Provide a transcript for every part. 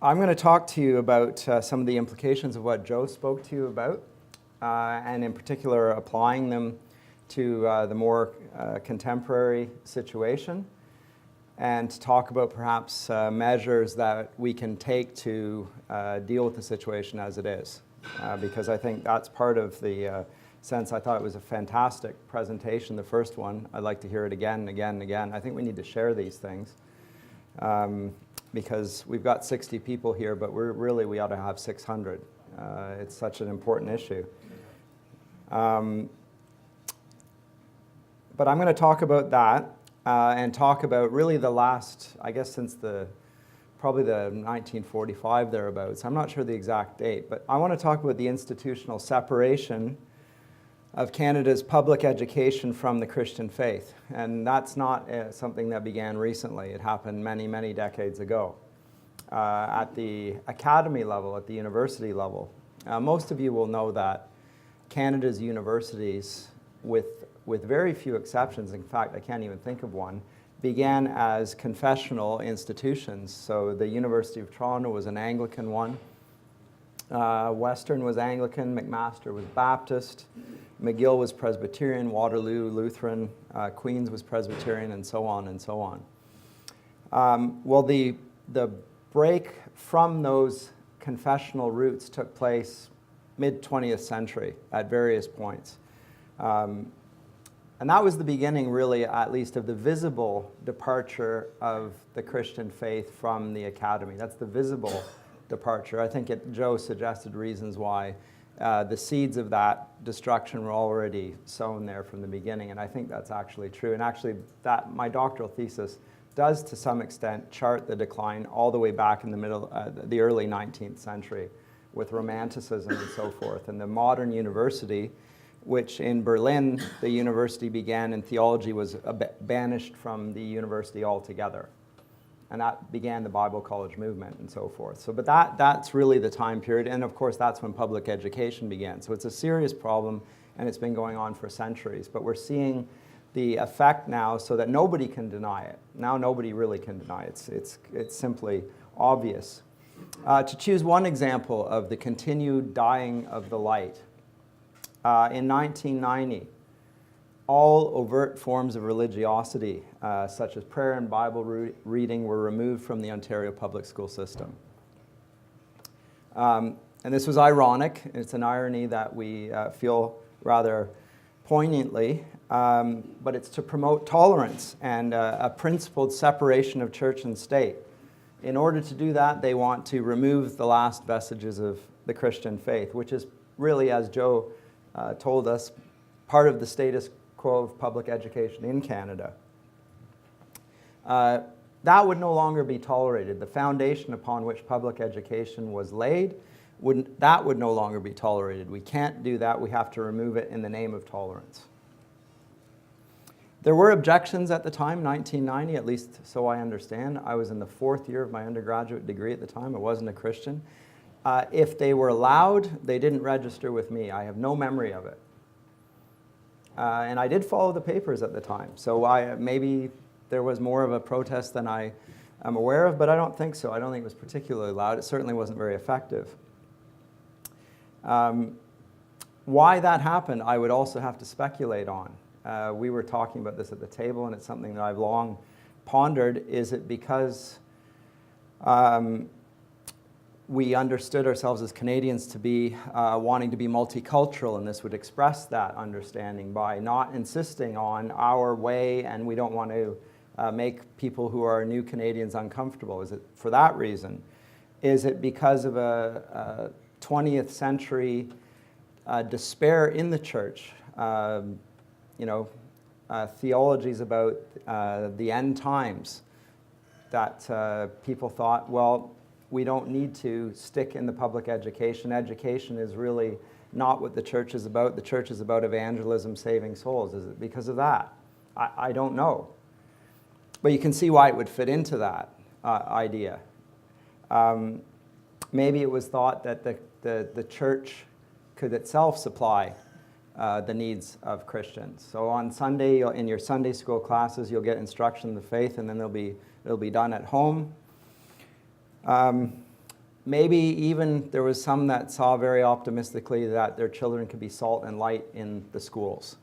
I'm going to talk to you about some of the implications of what Joe spoke to you about, and in particular applying them to the more contemporary situation, and to talk about perhaps measures that we can take to deal with the situation as it is. Because I think that's part of the sense. I thought it was a fantastic presentation, the first one. I'd like to hear it again and again and again. I think we need to share these things. Because we've got 60 people here, but we ought to have 600. It's such an important issue. But I'm going to talk about that and talk about really the last, I guess since probably the 1945 thereabouts. I'm not sure the exact date, but I want to talk about the institutional separation of Canada's public education from the Christian faith. And that's not something that began recently. It happened many, many decades ago. At the academy level, at the university level, most of you will know that Canada's universities, with very few exceptions, in fact, I can't even think of one, began as confessional institutions. So the University of Toronto was an Anglican one. Western was Anglican, McMaster was Baptist, McGill was Presbyterian, Waterloo Lutheran, Queen's was Presbyterian, and so on and so on. Well, the break from those confessional roots took place mid-20th century at various points. And that was the beginning, really, at least, of the visible departure of the Christian faith from the academy. That's the visible departure. I think Joe suggested reasons why the seeds of that destruction were already sown there from the beginning, and I think that's actually true. And actually, my doctoral thesis does, to some extent, chart the decline all the way back in the early 19th century, with Romanticism and so forth. And the modern university, which in Berlin, the university began in theology, was banished from the university altogether. And that began the Bible college movement and so forth. So, but that's really the time period. And of course, that's when public education began. So it's a serious problem, and it's been going on for centuries. But we're seeing the effect now so that nobody can deny it. Now nobody really can deny it. It's simply obvious. To choose one example of the continued dying of the light, in 1990, all overt forms of religiosity, such as prayer and Bible reading, were removed from the Ontario public school system. And this was ironic. It's an irony that we feel rather poignantly, but it's to promote tolerance and a principled separation of church and state. In order to do that, they want to remove the last vestiges of the Christian faith, which is really, as Joe told us, part of the status quo of public education in Canada. That would no longer be tolerated. The foundation upon which public education was laid, that would no longer be tolerated. We can't do that. We have to remove it in the name of tolerance. There were objections at the time, 1990, at least so I understand. I was in the 4th year of my undergraduate degree at the time. I wasn't a Christian. If they were allowed, they didn't register with me. I have no memory of it. And I did follow the papers at the time. So maybe there was more of a protest than I am aware of, but I don't think so. I don't think it was particularly loud. It certainly wasn't very effective. Why that happened, I would also have to speculate on. We were talking about this at the table, and it's something that I've long pondered. Is it because we understood ourselves as Canadians to be wanting to be multicultural, and this would express that understanding by not insisting on our way, and we don't want to make people who are new Canadians uncomfortable? Is it for that reason? Is it because of a 20th century despair in the church? Theologies about the end times that people thought, well, we don't need to stick in the public education. Education is really not what the church is about. The church is about evangelism, saving souls. Is it because of that? I don't know. But you can see why it would fit into that idea. Maybe it was thought that the church could itself supply the needs of Christians. So on Sunday, in your Sunday school classes, you'll get instruction in the faith, and then it'll be done at home. maybe even there was some that saw very optimistically that their children could be salt and light in the schools,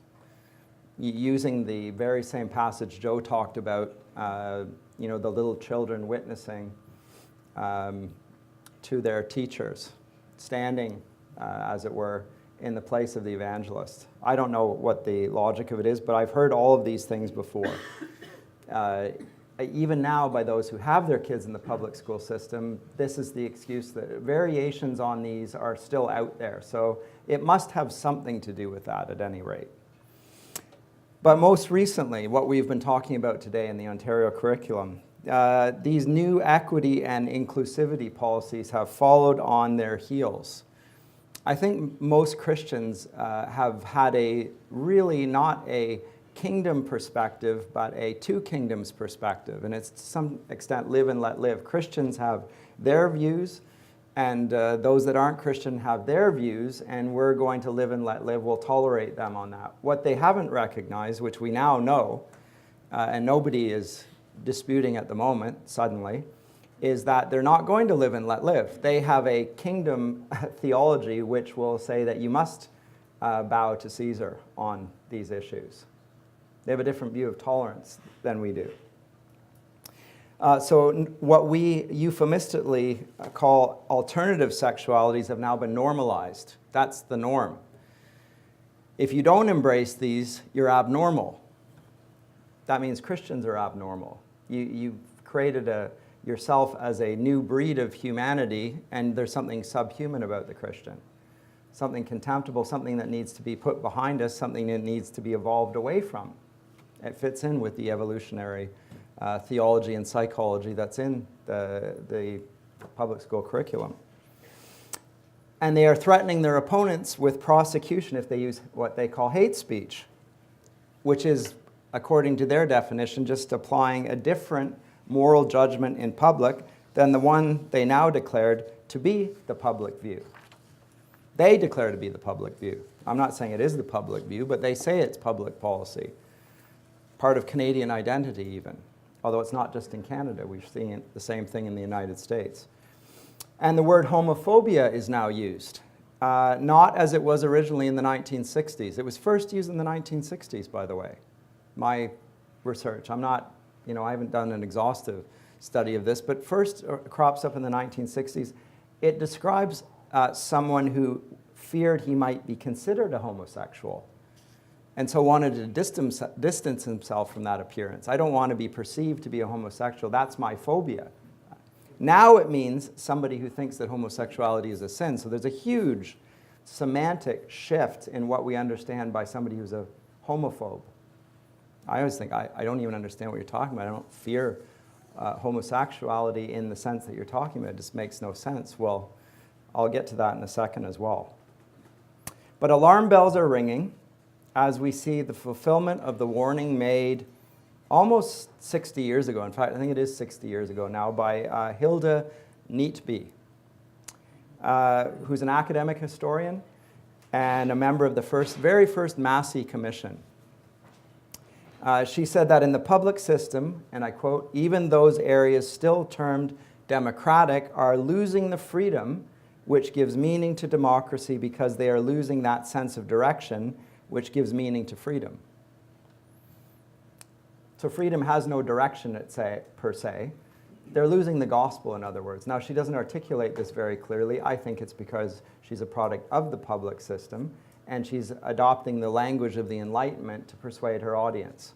using the very same passage Joe talked about, the little children witnessing to their teachers, standing, as it were, in the place of the evangelist. I don't know what the logic of it is, but I've heard all of these things before. Even now, by those who have their kids in the public school system, this is the excuse that variations on these are still out there. So it must have something to do with that at any rate. But most recently, what we've been talking about today in the Ontario curriculum, these new equity and inclusivity policies have followed on their heels. I think most Christians have had a really not a kingdom perspective, but a two kingdoms perspective. And it's to some extent live and let live. Christians have their views, and those that aren't Christian have their views, and we're going to live and let live. We'll tolerate them on that. What they haven't recognized, which we now know, and nobody is disputing at the moment, suddenly, is that they're not going to live and let live. They have a kingdom theology which will say that you must bow to Caesar on these issues. They have a different view of tolerance than we do. So what we euphemistically call alternative sexualities have now been normalized. That's the norm. If you don't embrace these, you're abnormal. That means Christians are abnormal. You've created yourself as a new breed of humanity, and there's something subhuman about the Christian. Something contemptible, something that needs to be put behind us, something that needs to be evolved away from. It fits in with the evolutionary theology and psychology that's in the public school curriculum. And they are threatening their opponents with prosecution if they use what they call hate speech, which is, according to their definition, just applying a different moral judgment in public than the one they now declared to be the public view. They declare to be the public view. I'm not saying it is the public view, but they say it's public policy. Part of Canadian identity even, although it's not just in Canada. We're seeing the same thing in the United States. And the word homophobia is now used, not as it was originally in the 1960s. It was first used in the 1960s, by the way. My research, I haven't done an exhaustive study of this, but first crops up in the 1960s. It describes someone who feared he might be considered a homosexual, and so wanted to distance himself from that appearance. I don't want to be perceived to be a homosexual. That's my phobia. Now it means somebody who thinks that homosexuality is a sin. So there's a huge semantic shift in what we understand by somebody who's a homophobe. I always think, I don't even understand what you're talking about. I don't fear homosexuality in the sense that you're talking about. It just makes no sense. Well, I'll get to that in a second as well. But alarm bells are ringing as we see the fulfillment of the warning made almost 60 years ago. In fact, I think it is 60 years ago now, by Hilda Neatby, who's an academic historian and a member of the very first Massey Commission. She said that in the public system, and I quote, "even those areas still termed democratic are losing the freedom which gives meaning to democracy because they are losing that sense of direction which gives meaning to freedom." So freedom has no direction, per se. They're losing the gospel, in other words. Now, she doesn't articulate this very clearly. I think it's because she's a product of the public system, and she's adopting the language of the Enlightenment to persuade her audience.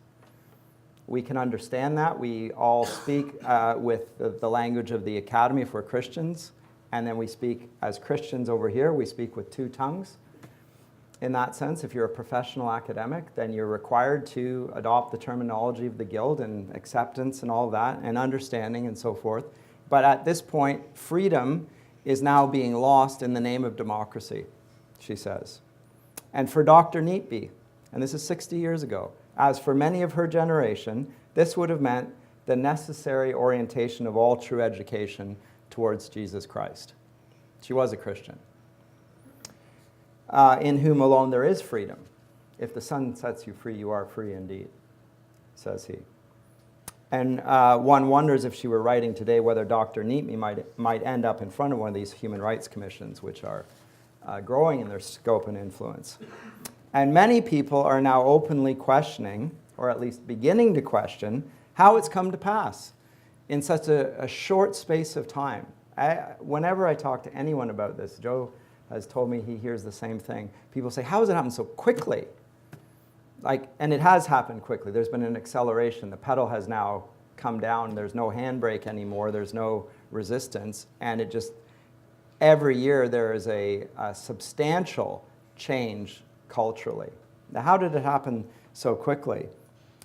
We can understand that. We all speak with the language of the academy for Christians, and then we speak as Christians over here. We speak with two tongues. In that sense, if you're a professional academic, then you're required to adopt the terminology of the guild and acceptance and all that, and understanding and so forth. But at this point, freedom is now being lost in the name of democracy, she says. And for Dr. Neatby, and this is 60 years ago, as for many of her generation, this would have meant the necessary orientation of all true education towards Jesus Christ. She was a Christian. In whom alone there is freedom. If the Son sets you free, you are free indeed, says he. And one wonders if she were writing today whether Dr. Neatme might end up in front of one of these human rights commissions, which are growing in their scope and influence. And many people are now openly questioning, or at least beginning to question, how it's come to pass in such a short space of time. Whenever I talk to anyone about this, Joe has told me he hears the same thing. People say, how has it happened so quickly? And it has happened quickly. There's been an acceleration. The pedal has now come down. There's no handbrake anymore. There's no resistance. And it just, every year there is a substantial change culturally. Now, how did it happen so quickly?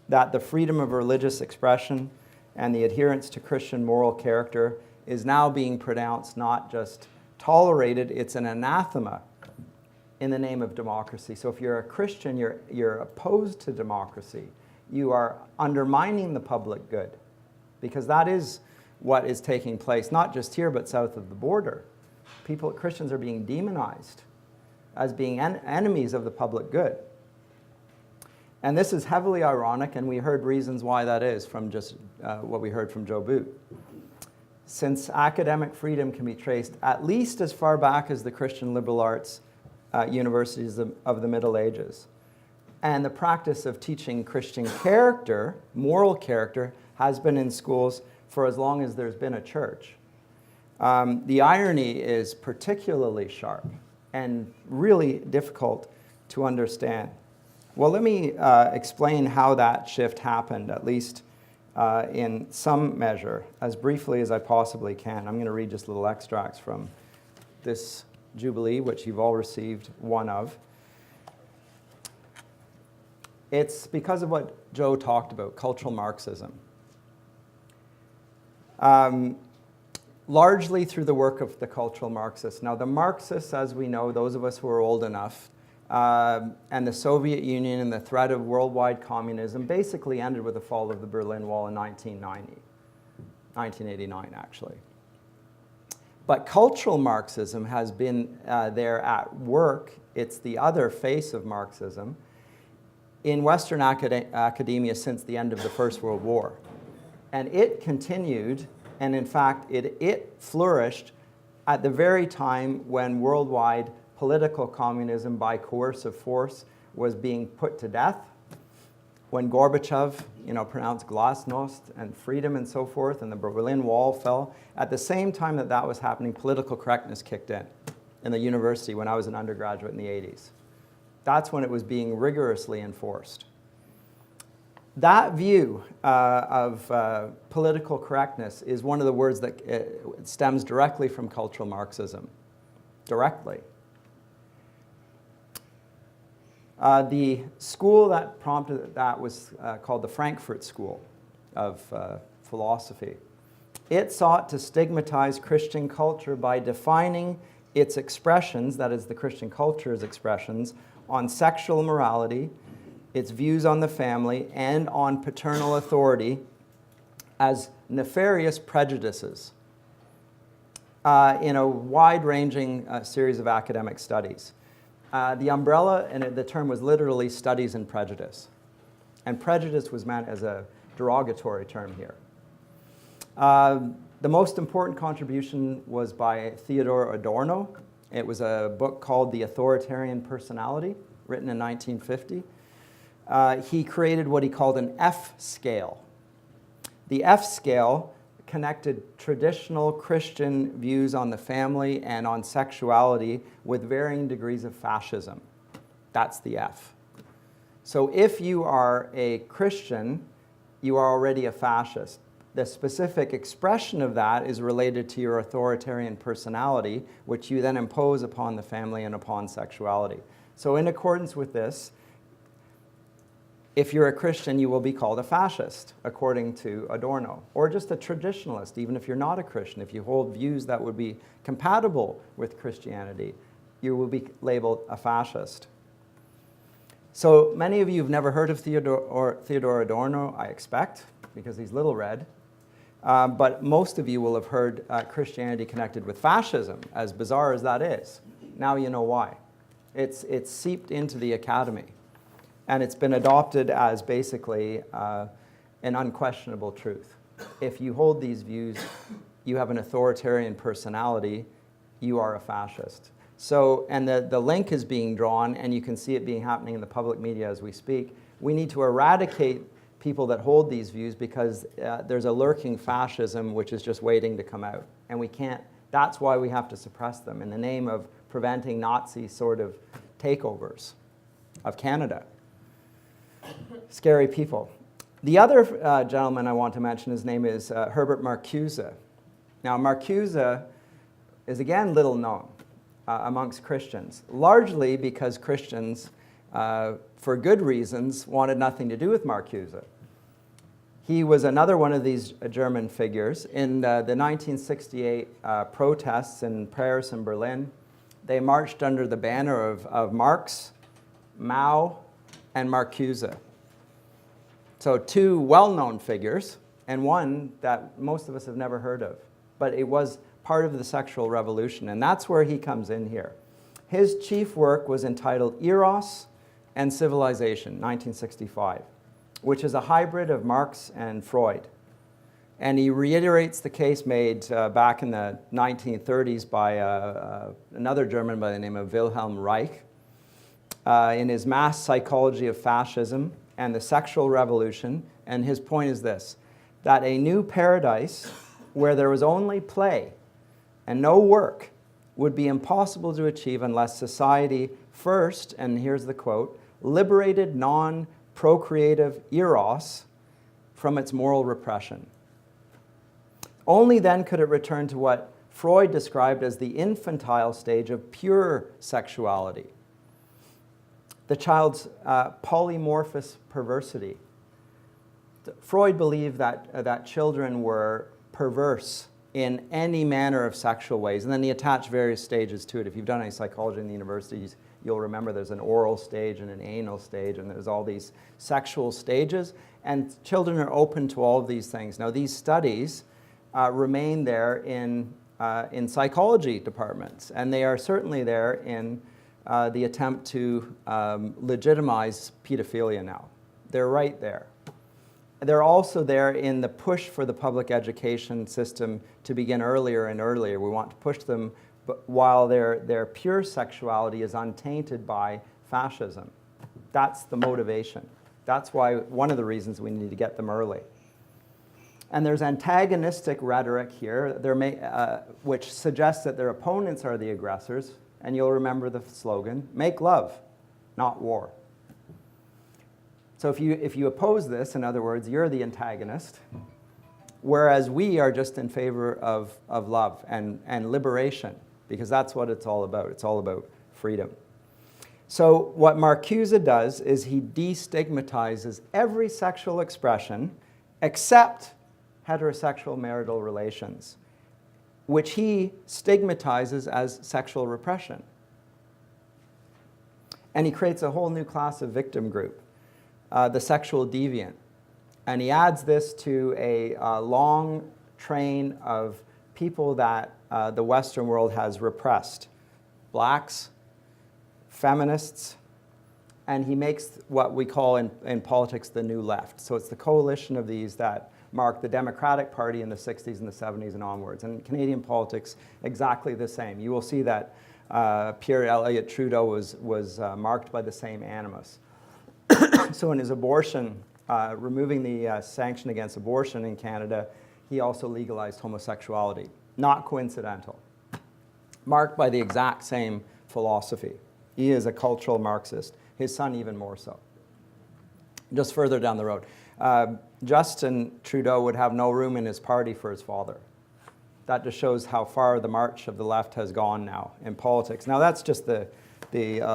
That the freedom of religious expression and the adherence to Christian moral character is now being pronounced not just tolerated, it's an anathema in the name of democracy. So if you're a Christian, you're opposed to democracy. You are undermining the public good, because that is what is taking place, not just here, but south of the border. Christians are being demonized as being enemies of the public good. And this is heavily ironic, and we heard reasons why that is from just what we heard from Joe Boot. Since academic freedom can be traced at least as far back as the Christian liberal arts universities of the Middle Ages. And the practice of teaching Christian character, moral character, has been in schools for as long as there's been a church. The irony is particularly sharp and really difficult to understand. Well, let me explain how that shift happened, at least in some measure, as briefly as I possibly can. I'm going to read just little extracts from this Jubilee, which you've all received one of. It's because of what Joe talked about, cultural Marxism. Largely through the work of the cultural Marxists. Now, the Marxists, as we know, those of us who are old enough, and the Soviet Union and the threat of worldwide communism basically ended with the fall of the Berlin Wall in 1989, actually. But cultural Marxism has been there at work. It's the other face of Marxism in Western academia since the end of the First World War. And it continued, and in fact, it flourished at the very time when worldwide political communism by coercive force was being put to death, when Gorbachev, pronounced Glasnost and freedom and so forth, and the Berlin Wall fell. At the same time that was happening, political correctness kicked in the university when I was an undergraduate in the 80s. That's when it was being rigorously enforced. That view of political correctness is one of the words that stems directly from cultural Marxism, directly. The school that prompted that was called the Frankfurt School of Philosophy. It sought to stigmatize Christian culture by defining its expressions, that is the Christian culture's expressions, on sexual morality, its views on the family, and on paternal authority as nefarious prejudices in a wide-ranging series of academic studies. The umbrella, and the term was literally studies in prejudice. And prejudice was meant as a derogatory term here. The most important contribution was by Theodor Adorno. It was a book called The Authoritarian Personality, written in 1950. He created what he called an F scale. The F scale connected traditional Christian views on the family and on sexuality with varying degrees of fascism. That's the F. So if you are a Christian, you are already a fascist. The specific expression of that is related to your authoritarian personality, which you then impose upon the family and upon sexuality. So in accordance with this, if you're a Christian, you will be called a fascist, according to Adorno, or just a traditionalist, even if you're not a Christian. If you hold views that would be compatible with Christianity, you will be labeled a fascist. So many of you have never heard of Theodor Adorno, I expect, because he's little read. But most of you will have heard Christianity connected with fascism, as bizarre as that is. Now you know why. It's seeped into the academy. And it's been adopted as basically an unquestionable truth. If you hold these views, you have an authoritarian personality, you are a fascist. So, and the link is being drawn, and you can see it being happening in the public media as we speak. We need to eradicate people that hold these views because there's a lurking fascism which is just waiting to come out. And we can't, that's why we have to suppress them in the name of preventing Nazi sort of takeovers of Canada. Scary people. The other gentleman I want to mention, his name is Herbert Marcuse. Now, Marcuse is again little known amongst Christians, largely because Christians, for good reasons, wanted nothing to do with Marcuse. He was another one of these German figures. In the 1968 protests in Paris and Berlin, they marched under the banner of Marx, Mao, and Marcuse. So two well-known figures, and one that most of us have never heard of. But it was part of the sexual revolution, and that's where he comes in here. His chief work was entitled Eros and Civilization, 1965, which is a hybrid of Marx and Freud. And he reiterates the case made back in the 1930s by another German by the name of Wilhelm Reich in his Mass Psychology of Fascism and the Sexual Revolution. And his point is this, that a new paradise where there was only play and no work would be impossible to achieve unless society first, and here's the quote, liberated non-procreative eros from its moral repression. Only then could it return to what Freud described as the infantile stage of pure sexuality, the child's polymorphous perversity. Freud believed that children were perverse in any manner of sexual ways, and then he attached various stages to it. If you've done any psychology in the universities, you'll remember there's an oral stage and an anal stage, and there's all these sexual stages, and children are open to all of these things. Now, these studies remain there in psychology departments, and they are certainly there in the attempt to legitimize pedophilia now. They're right there. They're also there in the push for the public education system to begin earlier and earlier. We want to push them while their pure sexuality is untainted by fascism. That's the motivation. That's why one of the reasons we need to get them early. And there's antagonistic rhetoric here, which suggests that their opponents are the aggressors. And you'll remember the slogan, make love, not war. So if you oppose this, in other words, you're the antagonist, whereas we are just in favor of love and liberation, because that's what it's all about. It's all about freedom. So what Marcuse does is he destigmatizes every sexual expression except heterosexual marital relations, which he stigmatizes as sexual repression. And he creates a whole new class of victim group, the sexual deviant. And he adds this to a long train of people that the Western world has repressed. Blacks, feminists, and he makes what we call in politics the new left. So it's the coalition of these that marked the Democratic Party in the 60s and the 70s and onwards. And in Canadian politics, exactly the same. You will see that Pierre Elliott Trudeau was marked by the same animus. So in his abortion, removing the sanction against abortion in Canada, he also legalized homosexuality. Not coincidental. Marked by the exact same philosophy. He is a cultural Marxist. His son even more so. Just further down the road. Justin Trudeau would have no room in his party for his father. That just shows how far the march of the left has gone now in politics. Now that's just the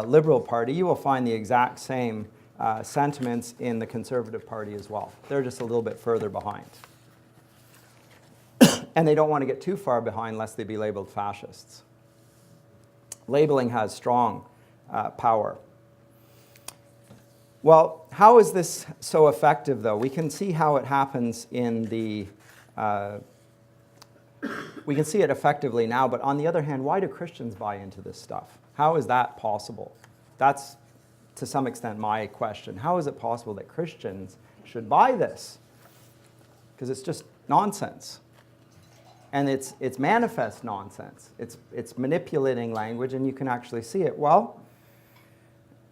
Liberal Party. You will find the exact same sentiments in the Conservative Party as well. They're just a little bit further behind. And they don't want to get too far behind lest they be labeled fascists. Labeling has strong power. Well, how is this so effective, though? We can see how it happens in the... we can see it effectively now, but on the other hand, why do Christians buy into this stuff? How is that possible? That's, to some extent, my question. How is it possible that Christians should buy this? because it's just nonsense. And it's manifest nonsense. It's manipulating language, and you can actually see it. Well,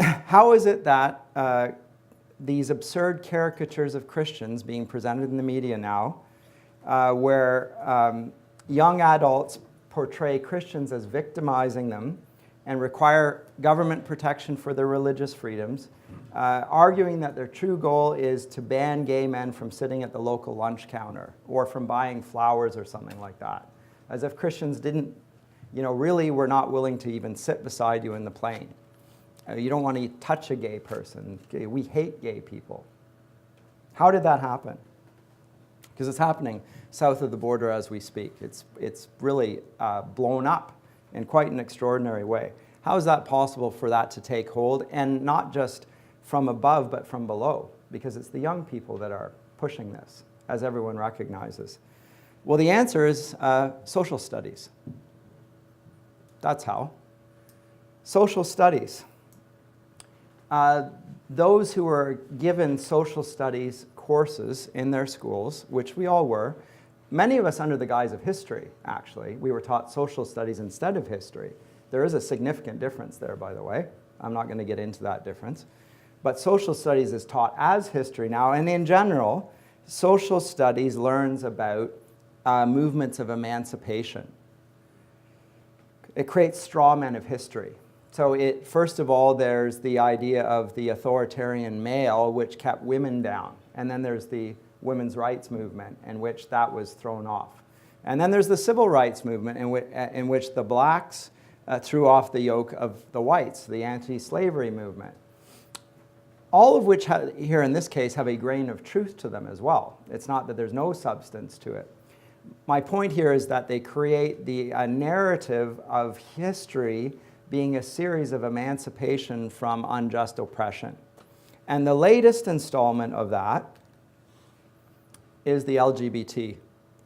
how is it that these absurd caricatures of Christians being presented in the media now, where young adults portray Christians as victimizing them and require government protection for their religious freedoms, arguing that their true goal is to ban gay men from sitting at the local lunch counter or from buying flowers or something like that. As if Christians didn't, really were not willing to even sit beside you in the plane. You don't want to touch a gay person. We hate gay people. How did that happen? Because it's happening south of the border as we speak. It's really blown up in quite an extraordinary way. How is that possible for that to take hold, and not just from above but from below? Because it's the young people that are pushing this, as everyone recognizes. Well, the answer is social studies. That's how. Social studies. Those who were given social studies courses in their schools, which we all were, many of us under the guise of history, actually. We were taught social studies instead of history. There is a significant difference there, by the way. I'm not going to get into that difference. But social studies is taught as history now, and in general, social studies learns about movements of emancipation. It creates straw men of history. So first of all, there's the idea of the authoritarian male, which kept women down. And then there's the women's rights movement, in which that was thrown off. And then there's the civil rights movement, in which the blacks threw off the yoke of the whites, the anti-slavery movement. All of which, here in this case, have a grain of truth to them as well. It's not that there's no substance to it. My point here is that they create a narrative of history being a series of emancipation from unjust oppression. And the latest installment of that is the LGBT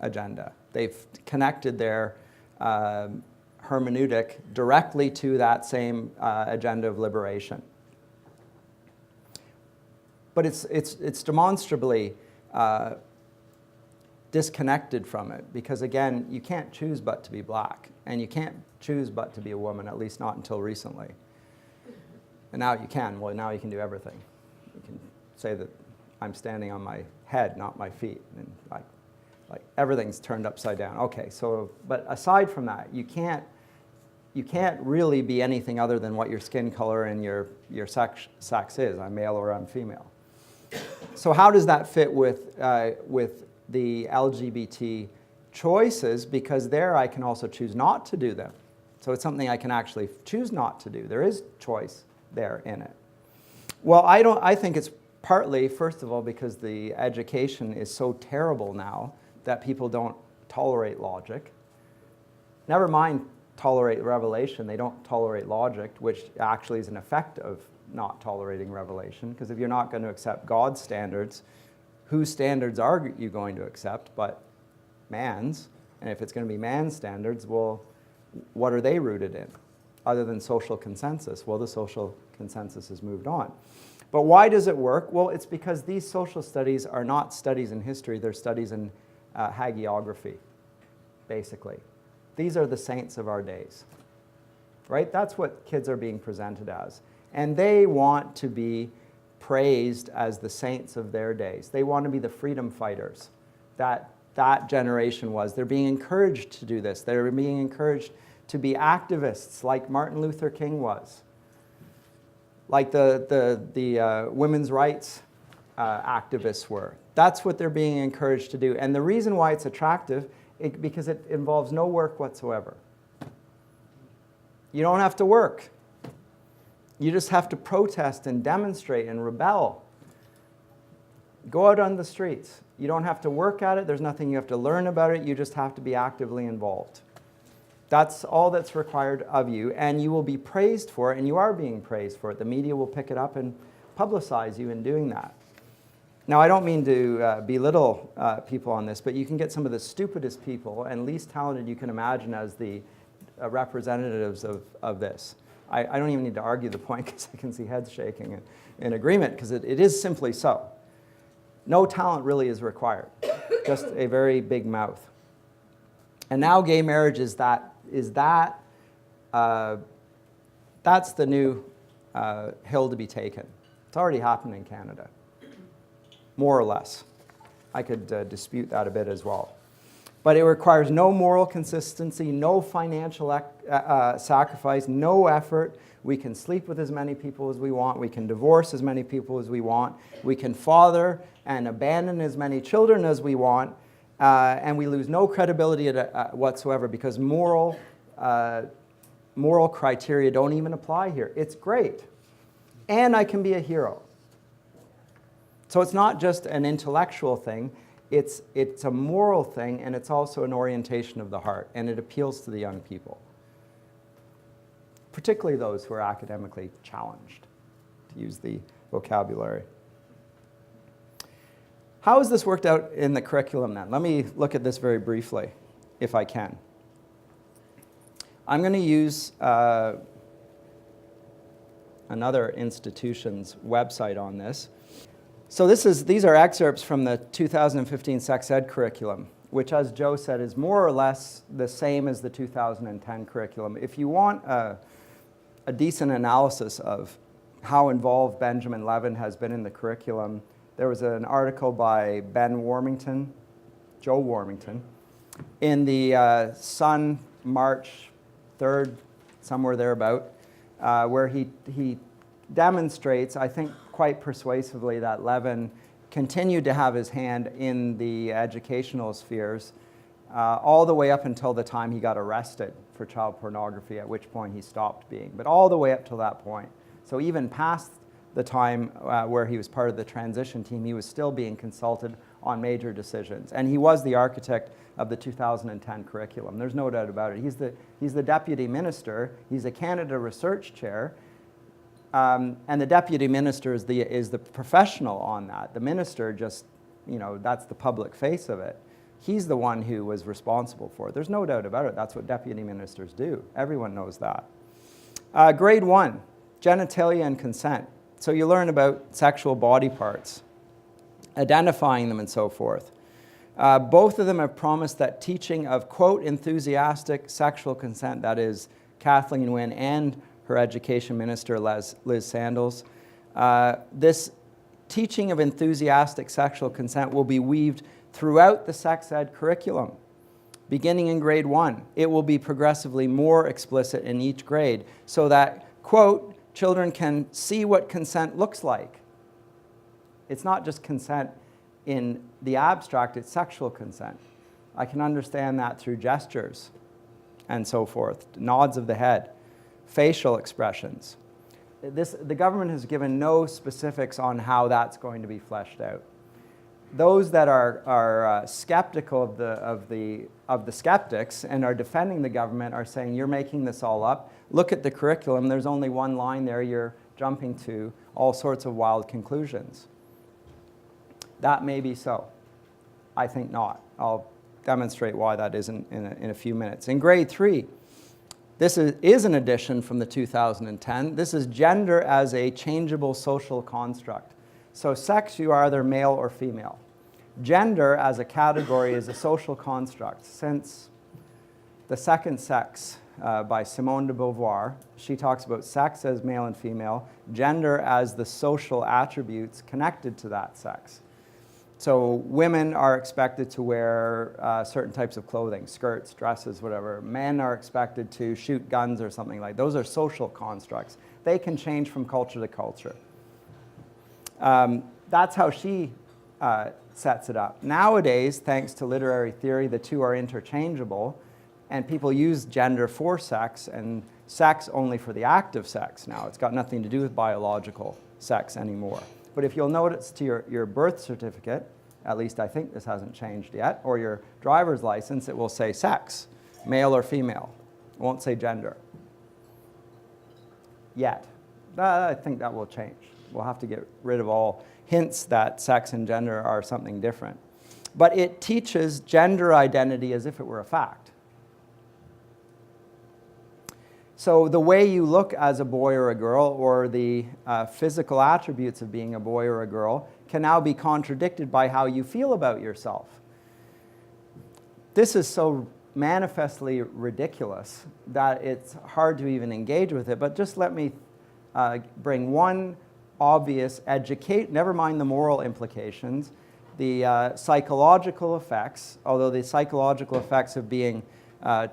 agenda. They've connected their hermeneutic directly to that same agenda of liberation. But it's demonstrably disconnected from it, because again, you can't choose but to be black, and you can't choose but to be a woman, at least not until recently. And now you can. Well, now you can do everything. You can say that I'm standing on my head, not my feet, and like everything's turned upside down. Okay, so, but aside from that, you can't really be anything other than what your skin color and your sex is. I'm male or I'm female. So how does that fit with the LGBT choices? Because there I can also choose not to do them. So it's something I can actually choose not to do. There is choice there in it. Well, I think it's partly, first of all, because the education is so terrible now that people don't tolerate logic. Never mind tolerate revelation, they don't tolerate logic, which actually is an effect of not tolerating revelation, because if you're not going to accept God's standards, whose standards are you going to accept but man's? And if it's going to be man's standards, well, what are they rooted in other than social consensus? Well, the social consensus has moved on. But why does it work? Well, it's because these social studies are not studies in history, they're studies in hagiography, basically. These are the saints of our days, right? That's what kids are being presented as. And they want to be praised as the saints of their days. They want to be the freedom fighters that generation was. They're being encouraged to do this. They're being encouraged to be activists like Martin Luther King was, like the women's rights activists were. That's what they're being encouraged to do. And the reason why it's attractive, because it involves no work whatsoever. You don't have to work. You just have to protest and demonstrate and rebel. Go out on the streets. You don't have to work at it. There's nothing you have to learn about it. You just have to be actively involved. That's all that's required of you, and you will be praised for it, and you are being praised for it. The media will pick it up and publicize you in doing that. Now, I don't mean to belittle people on this, but you can get some of the stupidest people and least talented you can imagine as the representatives of this. I don't even need to argue the point, because I can see heads shaking in agreement, because it is simply so. No talent really is required, just a very big mouth. And now gay marriage that's the new hill to be taken. It's already happened in Canada, more or less. I could dispute that a bit as well. But it requires no moral consistency, no financial sacrifice, no effort. We can sleep with as many people as we want. We can divorce as many people as we want. We can father and abandon as many children as we want. And we lose no credibility whatsoever because moral criteria don't even apply here. It's great. And I can be a hero. So it's not just an intellectual thing. It's a moral thing, and it's also an orientation of the heart, and it appeals to the young people, particularly those who are academically challenged, to use the vocabulary. How has this worked out in the curriculum then? Let me look at this very briefly, if I can. I'm going to use another institution's website on this. So these are excerpts from the 2015 sex ed curriculum, which, as Joe said, is more or less the same as the 2010 curriculum. If you want a decent analysis of how involved Benjamin Levin has been in the curriculum, there was an article by Joe Warmington, in the Sun, March 3rd, somewhere thereabout, where he demonstrates, I think quite persuasively, that Levin continued to have his hand in the educational spheres all the way up until the time he got arrested for child pornography, at which point he stopped being, but all the way up till that point. So even past the time where he was part of the transition team, he was still being consulted on major decisions. And he was the architect of the 2010 curriculum. There's no doubt about it. He's the deputy minister. He's a Canada research chair. And the deputy minister is the professional on that. The minister just, that's the public face of it. He's the one who was responsible for it. There's no doubt about it. That's what deputy ministers do. Everyone knows that. Grade 1, genitalia and consent. So you learn about sexual body parts, identifying them and so forth. Both of them have promised that teaching of, quote, enthusiastic sexual consent, that is Kathleen Wynne and her education minister, Liz Sandals. This teaching of enthusiastic sexual consent will be weaved throughout the sex ed curriculum. Beginning in grade 1, it will be progressively more explicit in each grade so that, quote, children can see what consent looks like. It's not just consent in the abstract, it's sexual consent. I can understand that through gestures and so forth, nods of the head, facial expressions. The government has given no specifics on how that's going to be fleshed out. Those that are skeptical of the skeptics and are defending the government are saying, you're making this all up. Look at the curriculum. There's only one line there. You're jumping to all sorts of wild conclusions. That may be so. I think not. I'll demonstrate why that isn't in a few minutes. In grade 3, this is an addition from the 2010. This is gender as a changeable social construct. So sex, you are either male or female. Gender as a category is a social construct. Since The Second Sex by Simone de Beauvoir, she talks about sex as male and female, gender as the social attributes connected to that sex. So women are expected to wear certain types of clothing, skirts, dresses, whatever. Men are expected to shoot guns or something like that. Those are social constructs. They can change from culture to culture. That's how she sets it up. Nowadays, thanks to literary theory, the two are interchangeable, and people use gender for sex and sex only for the act of sex now. It's got nothing to do with biological sex anymore. But if you'll notice to your birth certificate, at least I think this hasn't changed yet, or your driver's license, it will say sex, male or female. It won't say gender yet. I think that will change. We'll have to get rid of all hints that sex and gender are something different. But it teaches gender identity as if it were a fact. So the way you look as a boy or a girl, or the physical attributes of being a boy or a girl, can now be contradicted by how you feel about yourself. This is so manifestly ridiculous that it's hard to even engage with it, but just let me bring one obvious never mind the moral implications, the psychological effects, although the psychological effects of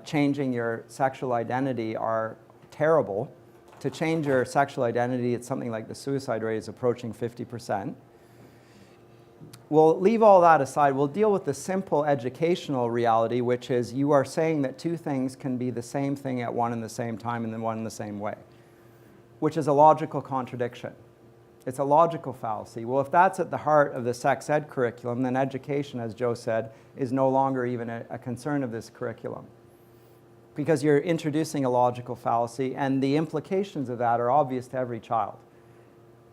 changing your sexual identity are terrible. To change your sexual identity, it's something like the suicide rate is approaching 50%. We'll leave all that aside. We'll deal with the simple educational reality, which is you are saying that two things can be the same thing at one and the same time and then one in the same way, which is a logical contradiction. It's a logical fallacy. Well, if that's at the heart of the sex ed curriculum, then education, as Joe said, is no longer even a concern of this curriculum, because you're introducing a logical fallacy, and the implications of that are obvious to every child.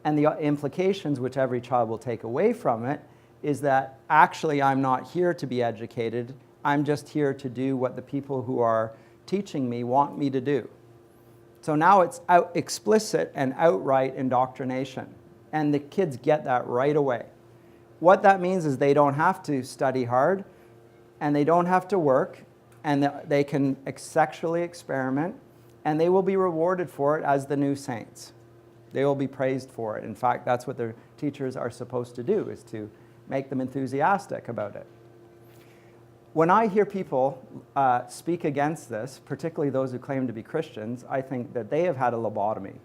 And the implications which every child will take away from it is that actually I'm not here to be educated, I'm just here to do what the people who are teaching me want me to do. So now it's explicit and outright indoctrination, and the kids get that right away. What that means is they don't have to study hard, and they don't have to work, and they can sexually experiment, and they will be rewarded for it as the new saints. They will be praised for it. In fact, that's what their teachers are supposed to do, is to make them enthusiastic about it. When I hear people speak against this, particularly those who claim to be Christians, I think that they have had a lobotomy.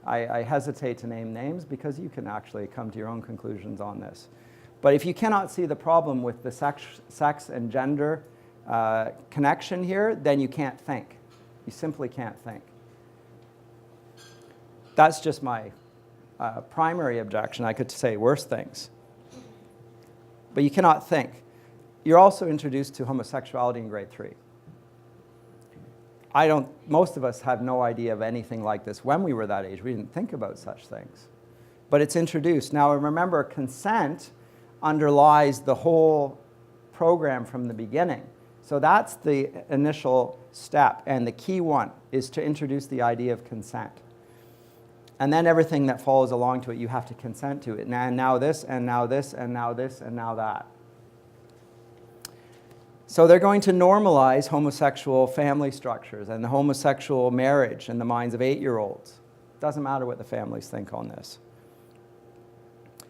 I hesitate to name names because you can actually come to your own conclusions on this. But if you cannot see the problem with the sex and gender connection here, then you can't think. You simply can't think. That's just my primary objection. I could say worse things. But you cannot think. You're also introduced to homosexuality in grade 3. Most of us have no idea of anything like this when we were that age. We didn't think about such things. But it's introduced. Now remember, consent underlies the whole program from the beginning. So that's the initial step, and the key one is to introduce the idea of consent. And then everything that follows along to it, you have to consent to it. And now this, and now this, and now this, and now that. So they're going to normalize homosexual family structures and the homosexual marriage in the minds of 8-year-olds. Doesn't matter what the families think on this.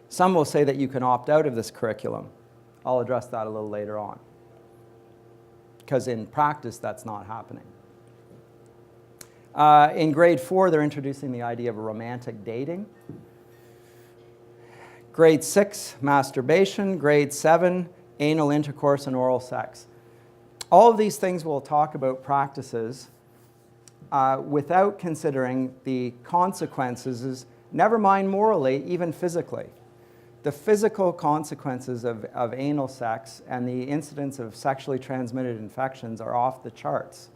Some will say that you can opt out of this curriculum. I'll address that a little later on, because in practice, that's not happening. In grade 4, they're introducing the idea of romantic dating. Grade 6, masturbation. Grade 7, anal intercourse and oral sex. All of these things we'll talk about practices without considering the consequences, never mind morally, even physically. The physical consequences of anal sex and the incidence of sexually transmitted infections are off the charts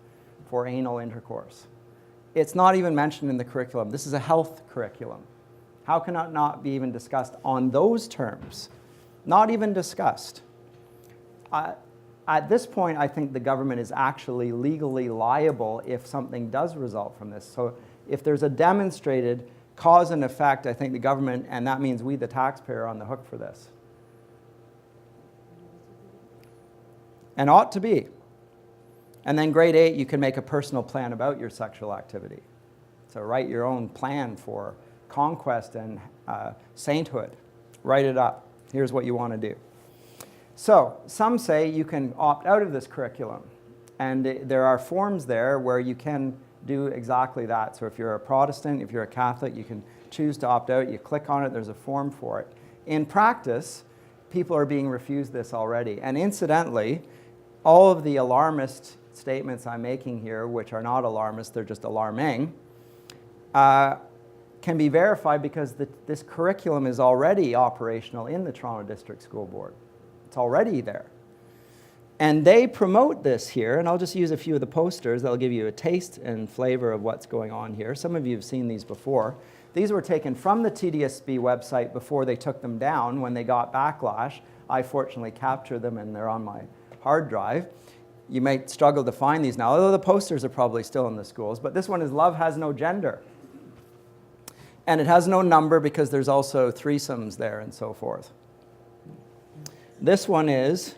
for anal intercourse. It's not even mentioned in the curriculum. This is a health curriculum. How can it not be even discussed on those terms? Not even discussed. At this point, I think the government is actually legally liable if something does result from this. So if there's a demonstrated cause and effect, I think the government, and that means we, the taxpayer, are on the hook for this. And ought to be. And then grade 8, you can make a personal plan about your sexual activity. So write your own plan for conquest and sainthood. Write it up. Here's what you want to do. So some say you can opt out of this curriculum. And there are forms there where you can do exactly that. So if you're a Protestant, if you're a Catholic, you can choose to opt out. You click on it, there's a form for it. In practice, people are being refused this already. And incidentally, all of the alarmist statements I'm making here, which are not alarmist, they're just alarming, can be verified because this curriculum is already operational in the Toronto District School Board. It's already there. And they promote this here, and I'll just use a few of the posters that'll give you a taste and flavor of what's going on here. Some of you have seen these before. These were taken from the TDSB website before they took them down when they got backlash. I fortunately captured them, and they're on my hard drive. You might struggle to find these now, although the posters are probably still in the schools. But this one is Love Has No Gender. And it has no number because there's also threesomes there and so forth. This one is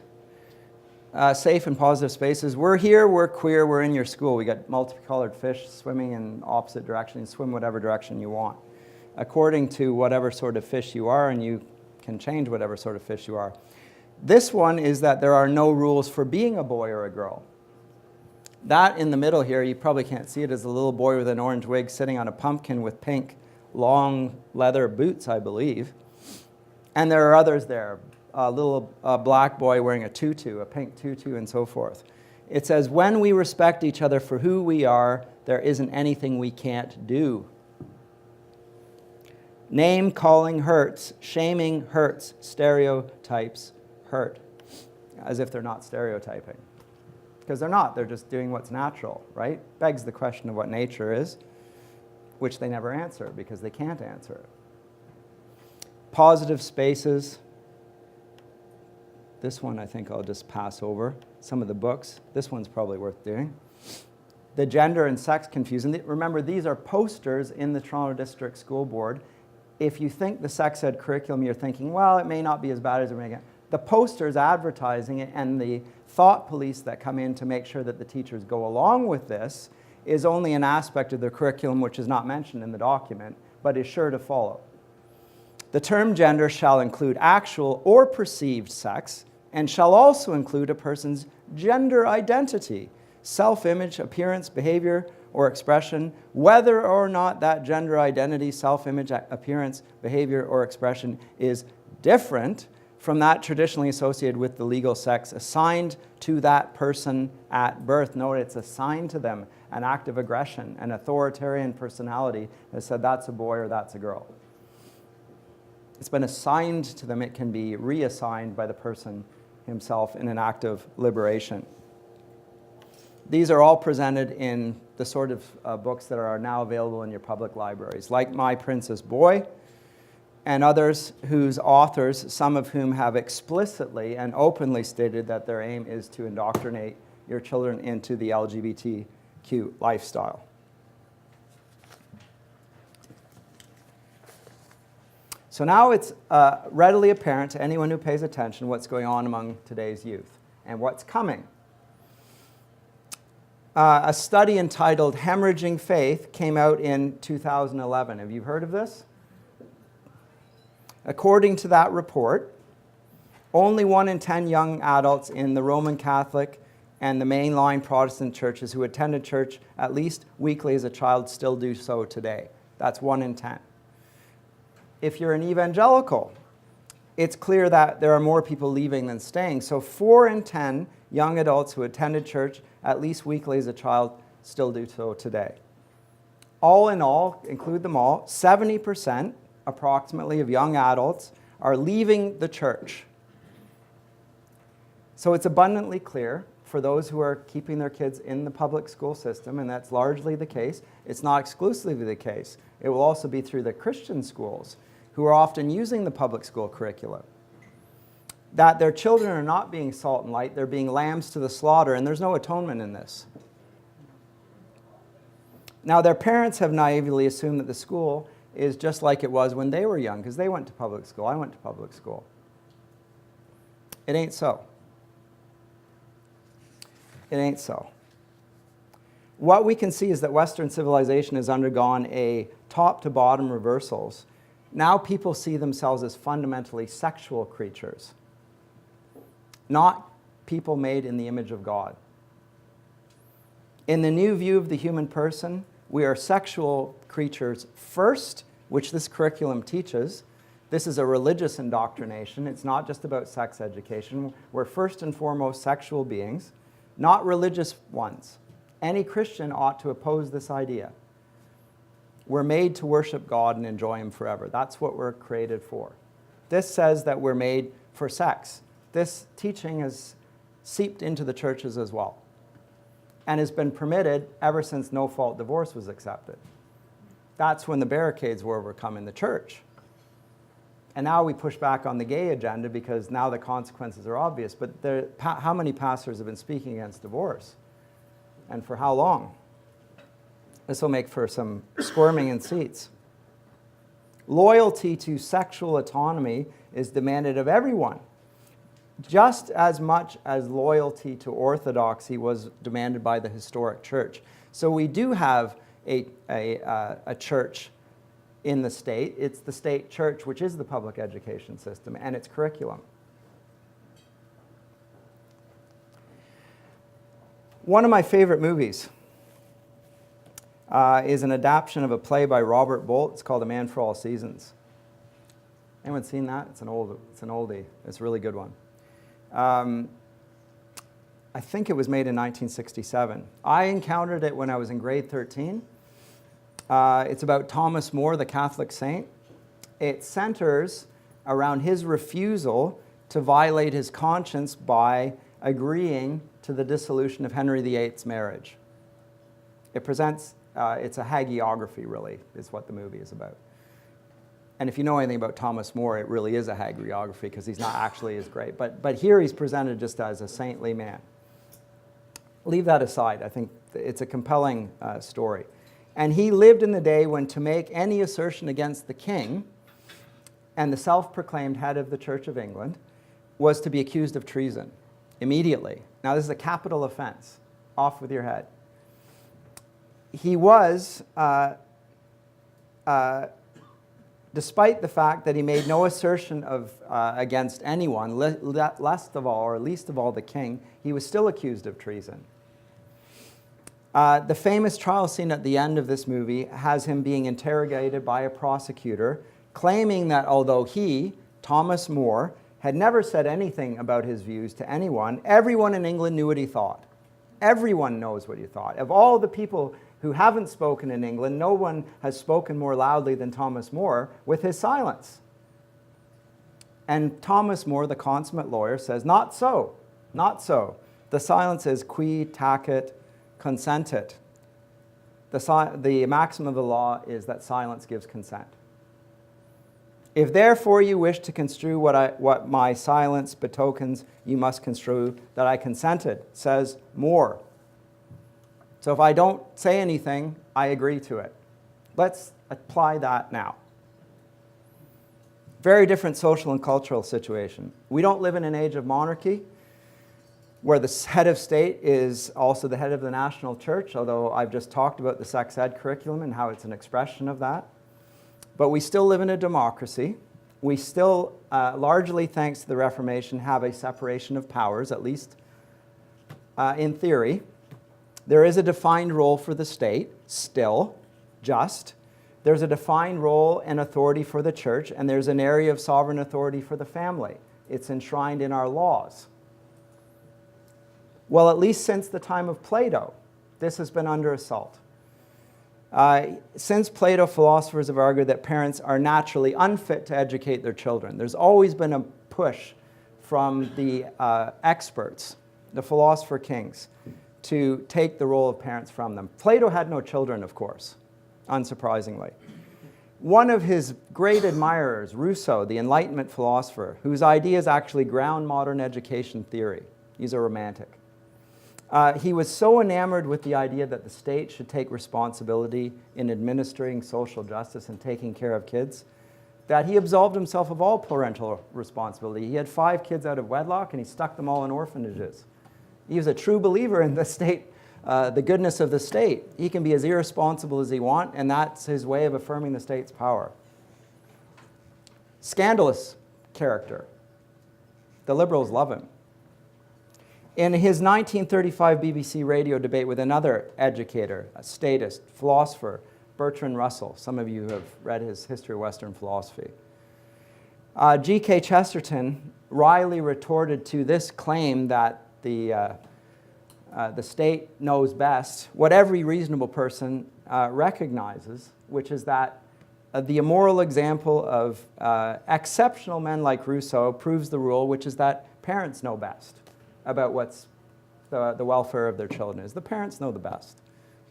safe and positive spaces. We're here, we're queer, we're in your school. We got multicolored fish swimming in opposite directions. Swim whatever direction you want, according to whatever sort of fish you are, and you can change whatever sort of fish you are. This one is that there are no rules for being a boy or a girl. That in the middle here, you probably can't see it, is a little boy with an orange wig sitting on a pumpkin with pink long leather boots, I believe. And there are others there. A little black boy wearing a tutu, a pink tutu, and so forth. It says, when we respect each other for who we are, there isn't anything we can't do. Name calling hurts, shaming hurts, stereotypes hurt. As if they're not stereotyping. Because they're not, they're just doing what's natural, right? Begs the question of what nature is, which they never answer because they can't answer it. Positive spaces. This one I think I'll just pass over. Some of the books. This one's probably worth doing. The gender and sex confusion. Remember, these are posters in the Toronto District School Board. If you think the sex ed curriculum, you're thinking, well, it may not be as bad as it may get. The posters advertising it and the thought police that come in to make sure that the teachers go along with this is only an aspect of the curriculum which is not mentioned in the document, but is sure to follow. The term gender shall include actual or perceived sex and shall also include a person's gender identity, self-image, appearance, behavior, or expression, whether or not that gender identity, self-image, appearance, behavior, or expression is different from that traditionally associated with the legal sex assigned to that person at birth. Note, it's assigned to them, an act of aggression, an authoritarian personality that said that's a boy or that's a girl. It's been assigned to them. It can be reassigned by the person himself in an act of liberation. These are all presented in the sort of books that are now available in your public libraries, like My Princess Boy, and others whose authors, some of whom have explicitly and openly stated that their aim is to indoctrinate your children into the LGBTQ lifestyle. So now it's readily apparent to anyone who pays attention what's going on among today's youth and what's coming. A study entitled Hemorrhaging Faith came out in 2011. Have you heard of this? According to that report, only 1 in 10 young adults in the Roman Catholic and the mainline Protestant churches who attended church at least weekly as a child still do so today. That's 1 in 10. If you're an evangelical, it's clear that there are more people leaving than staying. So 4 in 10 young adults who attended church at least weekly as a child still do so today. All in all, include them all, 70% approximately of young adults are leaving the church. So it's abundantly clear for those who are keeping their kids in the public school system, and that's largely the case. It's not exclusively the case. It will also be through the Christian schools who are often using the public school curriculum. That their children are not being salt and light, they're being lambs to the slaughter, and there's no atonement in this. Now, their parents have naively assumed that the school is just like it was when they were young, because they went to public school. I went to public school. It ain't so. It ain't so. What we can see is that Western civilization has undergone a top-to-bottom reversals. Now people see themselves as fundamentally sexual creatures, not people made in the image of God. In the new view of the human person, we are sexual creatures first, which this curriculum teaches. This is a religious indoctrination. It's not just about sex education. We're first and foremost sexual beings, not religious ones. Any Christian ought to oppose this idea. We're made to worship God and enjoy Him forever. That's what we're created for. This says that we're made for sex. This teaching has seeped into the churches as well, and has been permitted ever since no-fault divorce was accepted. That's when the barricades were overcome in the church. And now we push back on the gay agenda because now the consequences are obvious. But how many pastors have been speaking against divorce? And for how long? This will make for some squirming in seats. Loyalty to sexual autonomy is demanded of everyone, just as much as loyalty to orthodoxy was demanded by the historic church. So we do have a church in the state. It's the state church, which is the public education system and its curriculum. One of my favorite movies is an adaptation of a play by Robert Bolt. It's called A Man for All Seasons. Anyone seen that? It's an oldie. It's a really good one. I think it was made in 1967. I encountered it when I was in grade 13. It's about Thomas More, the Catholic saint. It centers around his refusal to violate his conscience by agreeing to the dissolution of Henry VIII's marriage. It presents, it's a hagiography, really, is what the movie is about. And if you know anything about Thomas More, it really is a hagiography because he's not actually as great. But here he's presented just as a saintly man. Leave that aside. I think it's a compelling story. And he lived in the day when to make any assertion against the king and the self-proclaimed head of the Church of England was to be accused of treason immediately. Now, this is a capital offense. Off with your head. He was, despite the fact that he made no assertion of, against anyone, least of all the king, he was still accused of treason. The famous trial scene at the end of this movie has him being interrogated by a prosecutor, claiming that although he, Thomas More, had never said anything about his views to anyone, everyone in England knew what he thought. Everyone knows what he thought. Of all the people who haven't spoken in England, no one has spoken more loudly than Thomas More with his silence. And Thomas More, the consummate lawyer, says, not so, not so. The silence is qui tacit consentit. The maxim of the law is that silence gives consent. If therefore you wish to construe what my silence betokens, you must construe that I consented, says More. So if I don't say anything, I agree to it. Let's apply that now. Very different social and cultural situation. We don't live in an age of monarchy where the head of state is also the head of the national church, although I've just talked about the sex ed curriculum and how it's an expression of that. But we still live in a democracy. We still, largely thanks to the Reformation, have a separation of powers, at least in theory. There is a defined role for the state, still, just. There's a defined role and authority for the church, and there's an area of sovereign authority for the family. It's enshrined in our laws. Well, at least since the time of Plato, this has been under assault. Since Plato, philosophers have argued that parents are naturally unfit to educate their children. There's always been a push from the experts, the philosopher kings, to take the role of parents from them. Plato had no children, of course, unsurprisingly. One of his great admirers, Rousseau, the Enlightenment philosopher, whose ideas actually ground modern education theory, he's a romantic. He was so enamored with the idea that the state should take responsibility in administering social justice and taking care of kids that he absolved himself of all parental responsibility. He had 5 kids out of wedlock and he stuck them all in orphanages. He was a true believer in the state, the goodness of the state. He can be as irresponsible as he wants, and that's his way of affirming the state's power. Scandalous character. The liberals love him. In his 1935 BBC radio debate with another educator, a statist, philosopher, Bertrand Russell, some of you have read his History of Western Philosophy, G.K. Chesterton wryly retorted to this claim that the state knows best what every reasonable person recognizes, which is that the immoral example of exceptional men like Rousseau proves the rule, which is that parents know best about what's the welfare of their children is. The parents know the best.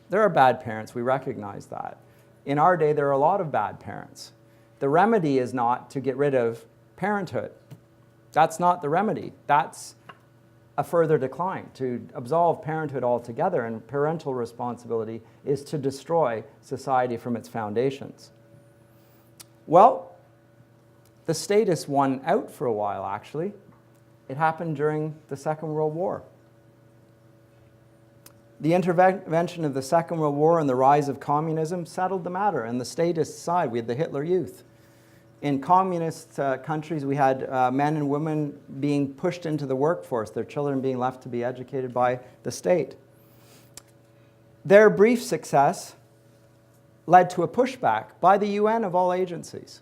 There are bad parents, we recognize that. In our day, there are a lot of bad parents. The remedy is not to get rid of parenthood. That's not the remedy. That's a further decline. To absolve parenthood altogether and parental responsibility is to destroy society from its foundations. Well, the status won out for a while, actually. It happened during the Second World War. The intervention of the Second World War and the rise of communism settled the matter, and the statist side, we had the Hitler Youth. In communist countries, we had men and women being pushed into the workforce, their children being left to be educated by the state. Their brief success led to a pushback by the UN of all agencies.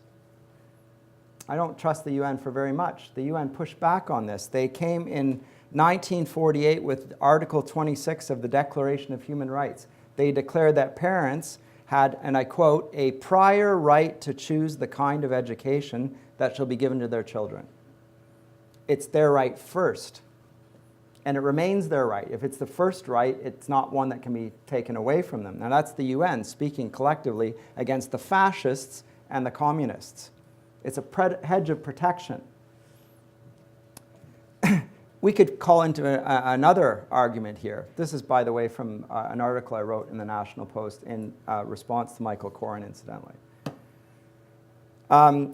I don't trust the UN for very much. The UN pushed back on this. They came in 1948 with Article 26 of the Declaration of Human Rights. They declared that parents had, and I quote, a prior right to choose the kind of education that shall be given to their children. It's their right first, and it remains their right. If it's the first right, it's not one that can be taken away from them. Now that's the UN speaking collectively against the fascists and the communists. It's a hedge of protection. We could call into another argument here. This is, by the way, from an article I wrote in the National Post in response to Michael Coren, incidentally.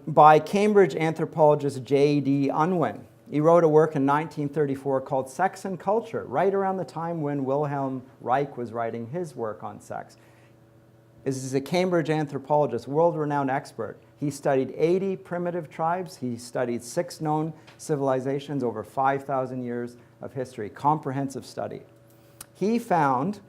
By Cambridge anthropologist J.D. Unwin. He wrote a work in 1934 called Sex and Culture, right around the time when Wilhelm Reich was writing his work on sex. This is a Cambridge anthropologist, world-renowned expert. He studied 80 primitive tribes. He studied 6 known civilizations over 5,000 years of history, comprehensive study. He found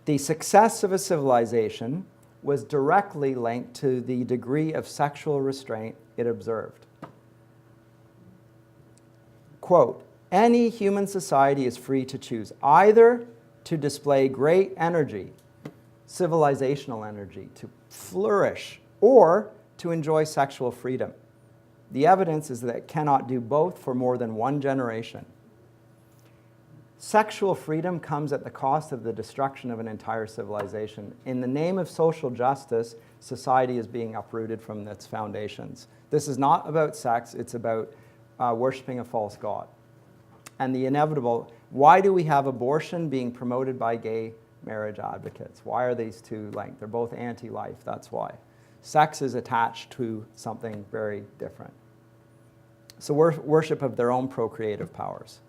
the success of a civilization was directly linked to the degree of sexual restraint it observed. Quote, any human society is free to choose either to display great energy, civilizational energy, to flourish, or to enjoy sexual freedom. The evidence is that it cannot do both for more than one generation. Sexual freedom comes at the cost of the destruction of an entire civilization. In the name of social justice, society is being uprooted from its foundations. This is not about sex, it's about worshiping a false god. And the inevitable, why do we have abortion being promoted by gay marriage advocates? Why are these two linked? They're both anti-life, that's why. Sex is attached to something very different. So worship of their own procreative powers.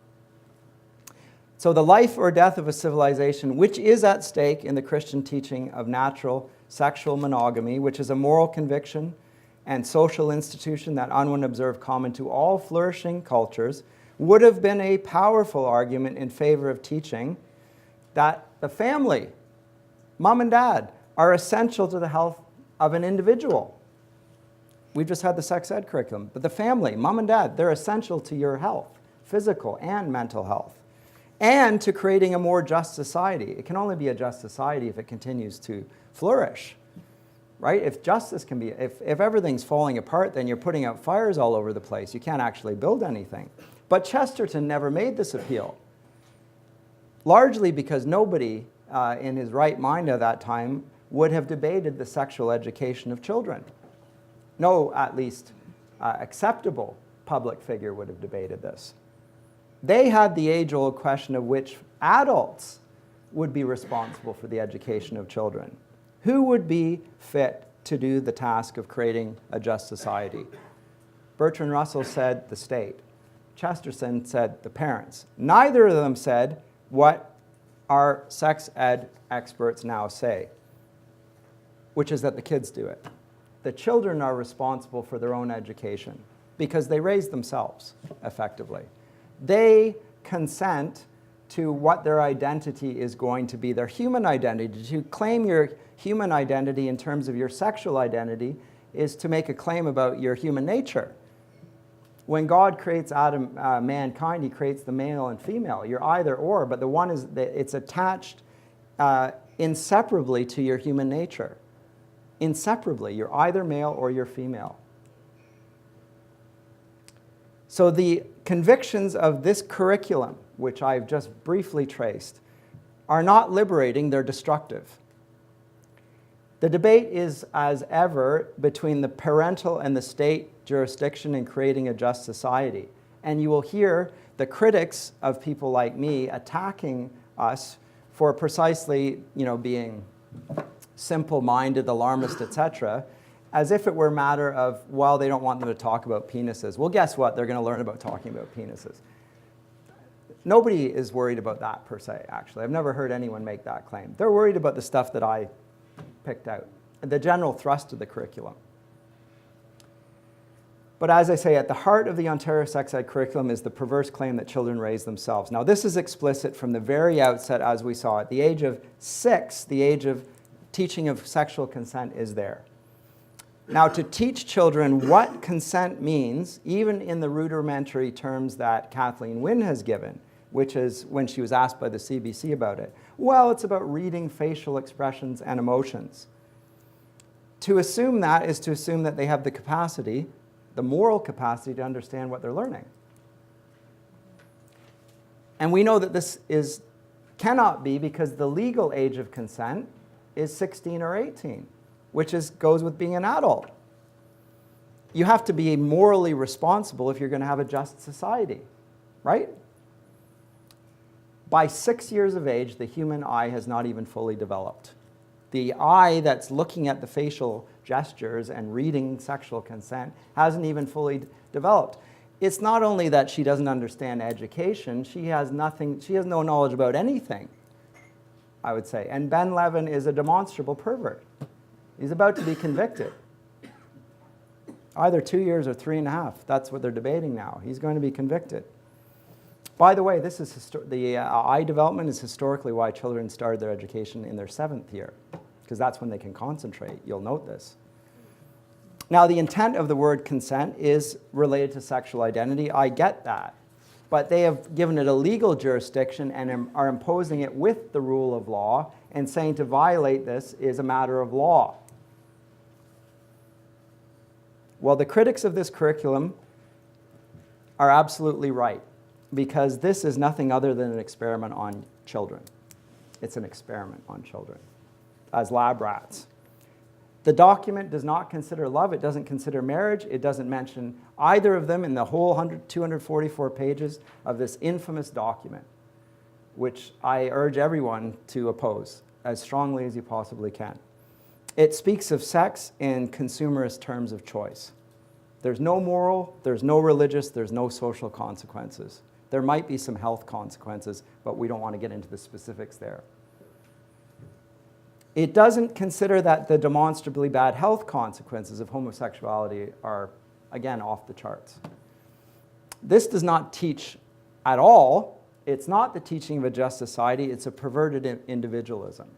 So the life or death of a civilization, which is at stake in the Christian teaching of natural sexual monogamy, which is a moral conviction and social institution that Unwin observed common to all flourishing cultures, would have been a powerful argument in favor of teaching that the family, mom and dad, are essential to the health of an individual. We've just had the sex ed curriculum, but the family, mom and dad, they're essential to your health, physical and mental health, and to creating a more just society. It can only be a just society if it continues to flourish, right? If justice can be, if everything's falling apart, then you're putting out fires all over the place. You can't actually build anything. But Chesterton never made this appeal, largely because nobody in his right mind at that time would have debated the sexual education of children. No, at least acceptable public figure would have debated this. They had the age-old question of which adults would be responsible for the education of children. Who would be fit to do the task of creating a just society? Bertrand Russell said the state. Chesterton said the parents. Neither of them said what our sex ed experts now say, which is that the kids do it. The children are responsible for their own education because they raise themselves effectively. They consent to what their identity is going to be, their human identity. To claim your human identity in terms of your sexual identity is to make a claim about your human nature. When God creates mankind, he creates the male and female. You're either or, but the one is that it's attached inseparably to your human nature. Inseparably, you're either male or you're female. So the convictions of this curriculum, which I've just briefly traced, are not liberating, they're destructive. The debate is, as ever, between the parental and the state jurisdiction in creating a just society. And you will hear the critics of people like me attacking us for precisely, being simple-minded, alarmist, etc., as if it were a matter of, well, they don't want them to talk about penises. Well, guess what? They're going to learn about talking about penises. Nobody is worried about that per se, actually. I've never heard anyone make that claim. They're worried about the stuff that I picked out, the general thrust of the curriculum. But as I say, at the heart of the Ontario Sex Ed curriculum is the perverse claim that children raise themselves. Now, this is explicit from the very outset, as we saw. At the age of 6, the age of teaching of sexual consent is there. Now, to teach children what consent means, even in the rudimentary terms that Kathleen Wynne has given, which is when she was asked by the CBC about it, well, it's about reading facial expressions and emotions. To assume that is to assume that they have the capacity, the moral capacity, to understand what they're learning. And we know that this cannot be, because the legal age of consent is 16 or 18, which goes with being an adult. You have to be morally responsible if you're going to have a just society, right? By 6 years of age, the human eye has not even fully developed. The eye that's looking at the facial gestures and reading sexual consent hasn't even fully developed. It's not only that she doesn't understand education, she has no knowledge about anything, I would say. And Ben Levin is a demonstrable pervert. He's about to be convicted. Either 2 years or 3.5. That's what they're debating now. He's going to be convicted. By the way, this is the eye development is historically why children started their education in their 7th year, because that's when they can concentrate. You'll note this. Now, the intent of the word consent is related to sexual identity. I get that. But they have given it a legal jurisdiction and are imposing it with the rule of law and saying to violate this is a matter of law. Well, the critics of this curriculum are absolutely right, because this is nothing other than an experiment on children. It's an experiment on children as lab rats. The document does not consider love. It doesn't consider marriage. It doesn't mention either of them in the whole 244 pages of this infamous document, which I urge everyone to oppose as strongly as you possibly can. It speaks of sex in consumerist terms of choice. There's no moral, there's no religious, there's no social consequences. There might be some health consequences, but we don't want to get into the specifics there. It doesn't consider that the demonstrably bad health consequences of homosexuality are, again, off the charts. This does not teach at all. It's not the teaching of a just society. It's a perverted individualism.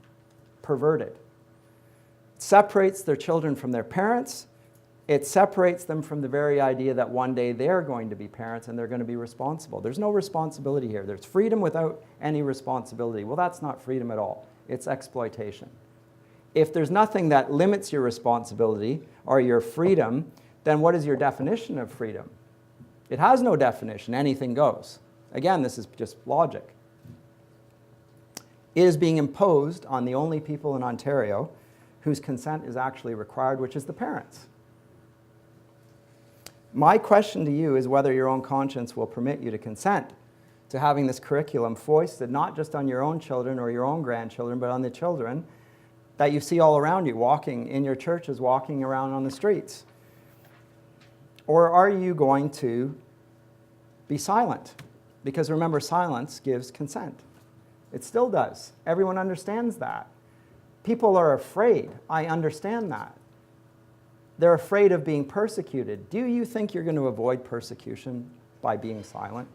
Perverted. It separates their children from their parents. It separates them from the very idea that one day they're going to be parents and they're going to be responsible. There's no responsibility here. There's freedom without any responsibility. Well, that's not freedom at all. It's exploitation. If there's nothing that limits your responsibility or your freedom, then what is your definition of freedom? It has no definition. Anything goes. Again, this is just logic. It is being imposed on the only people in Ontario whose consent is actually required, which is the parents. My question to you is whether your own conscience will permit you to consent to having this curriculum foisted not just on your own children or your own grandchildren, but on the children that you see all around you, walking in your churches, walking around on the streets. Or are you going to be silent? Because remember, silence gives consent. It still does. Everyone understands that. People are afraid. I understand that. They're afraid of being persecuted. Do you think you're going to avoid persecution by being silent?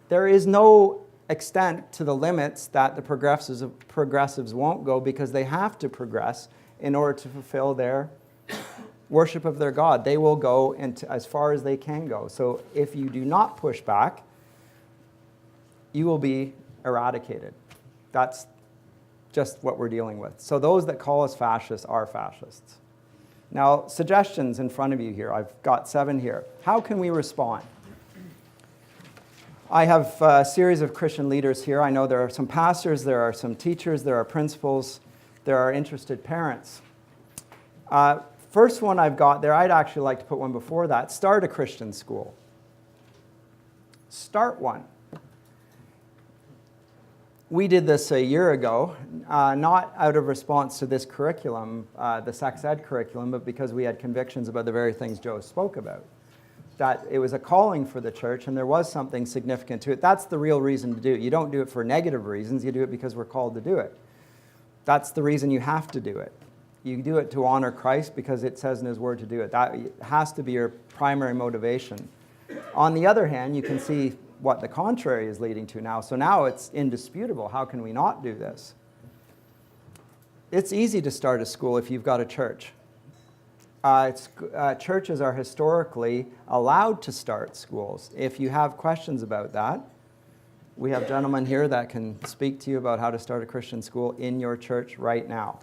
There is no extent to the limits that the progressives won't go, because they have to progress in order to fulfill their worship of their God. They will go into as far as they can go. So if you do not push back, you will be eradicated. That's just what we're dealing with. So those that call us fascists are fascists. Now, suggestions in front of you here. I've got 7 here. How can we respond? I have a series of Christian leaders here. I know there are some pastors, there are some teachers, there are principals, there are interested parents. First one I've got there, I'd actually like to put one before that. Start a Christian school. Start one. We did this a year ago, not out of response to this curriculum, the sex ed curriculum, but because we had convictions about the very things Joe spoke about. That it was a calling for the church and there was something significant to it. That's the real reason to do it. You don't do it for negative reasons, you do it because we're called to do it. That's the reason you have to do it. You do it to honor Christ because it says in His Word to do it. That has to be your primary motivation. On the other hand, you can see what the contrary is leading to now. So now it's indisputable. How can we not do this? It's easy to start a school if you've got a church. Churches are historically allowed to start schools. If you have questions about that, we have gentlemen here that can speak to you about how to start a Christian school in your church right now.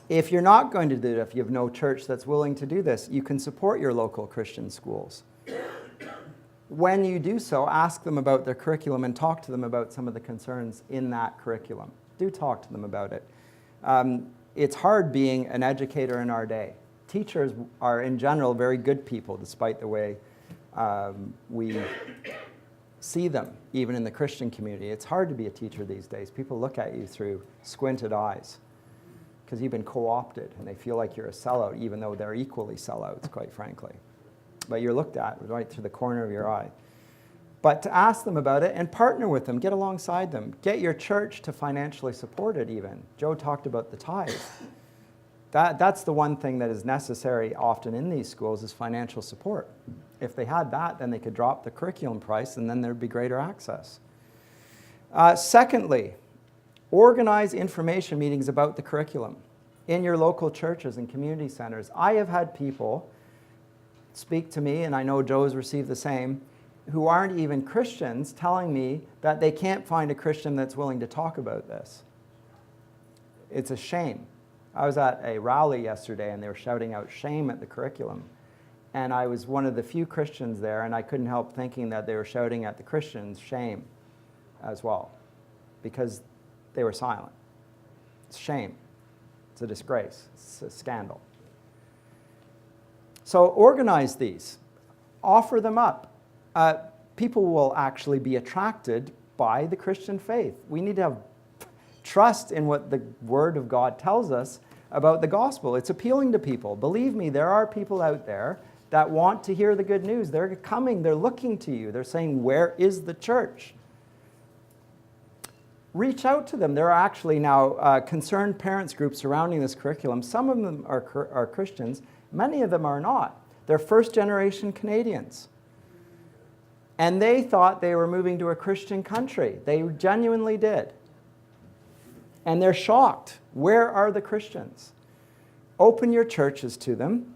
If you're not going to do it, if you have no church that's willing to do this, you can support your local Christian schools. When you do so, ask them about their curriculum and talk to them about some of the concerns in that curriculum. Do talk to them about it. It's hard being an educator in our day. Teachers are, in general, very good people, despite the way we see them, even in the Christian community. It's hard to be a teacher these days. People look at you through squinted eyes because you've been co-opted, and they feel like you're a sellout, even though they're equally sellouts, quite frankly. But you're looked at right through the corner of your eye. But to ask them about it and partner with them, get alongside them. Get your church to financially support it even. Joe talked about the tithe. That's the one thing that is necessary often in these schools is financial support. If they had that, then they could drop the curriculum price and then there'd be greater access. Secondly, organize information meetings about the curriculum in your local churches and community centers. I have had people speak to me, and I know Joe's received the same, who aren't even Christians telling me that they can't find a Christian that's willing to talk about this. It's a shame. I was at a rally yesterday and they were shouting out shame at the curriculum. And I was one of the few Christians there, and I couldn't help thinking that they were shouting at the Christians shame as well, because they were silent. It's shame. It's a disgrace. It's a scandal. So organize these. Offer them up. People will actually be attracted by the Christian faith. We need to have trust in what the Word of God tells us about the gospel. It's appealing to people. Believe me, there are people out there that want to hear the good news. They're coming, they're looking to you. They're saying, where is the church? Reach out to them. There are actually now concerned parents groups surrounding this curriculum. Some of them are Christians. Many of them are not. They're first-generation Canadians. And they thought they were moving to a Christian country. They genuinely did. And they're shocked. Where are the Christians? Open your churches to them.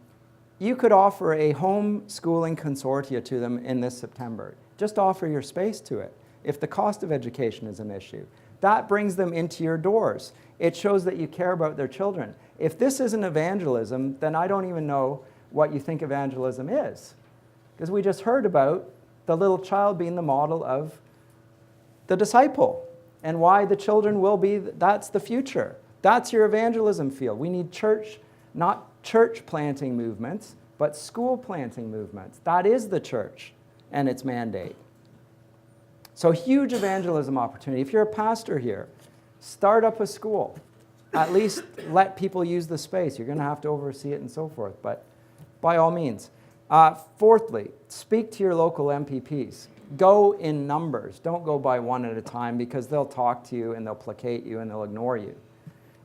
You could offer a homeschooling consortia to them in this September. Just offer your space to it. If the cost of education is an issue, that brings them into your doors. It shows that you care about their children. If this isn't evangelism, then I don't even know what you think evangelism is. Because we just heard about the little child being the model of the disciple, and why the children will be, that's the future. That's your evangelism field. We need church, not church planting movements, but school planting movements. That is the church and its mandate. So huge evangelism opportunity. If you're a pastor here, start up a school. At least let people use the space. You're going to have to oversee it and so forth, but by all means. Fourthly, speak to your local MPPs. Go in numbers. Don't go by one at a time, because they'll talk to you and they'll placate you and they'll ignore you.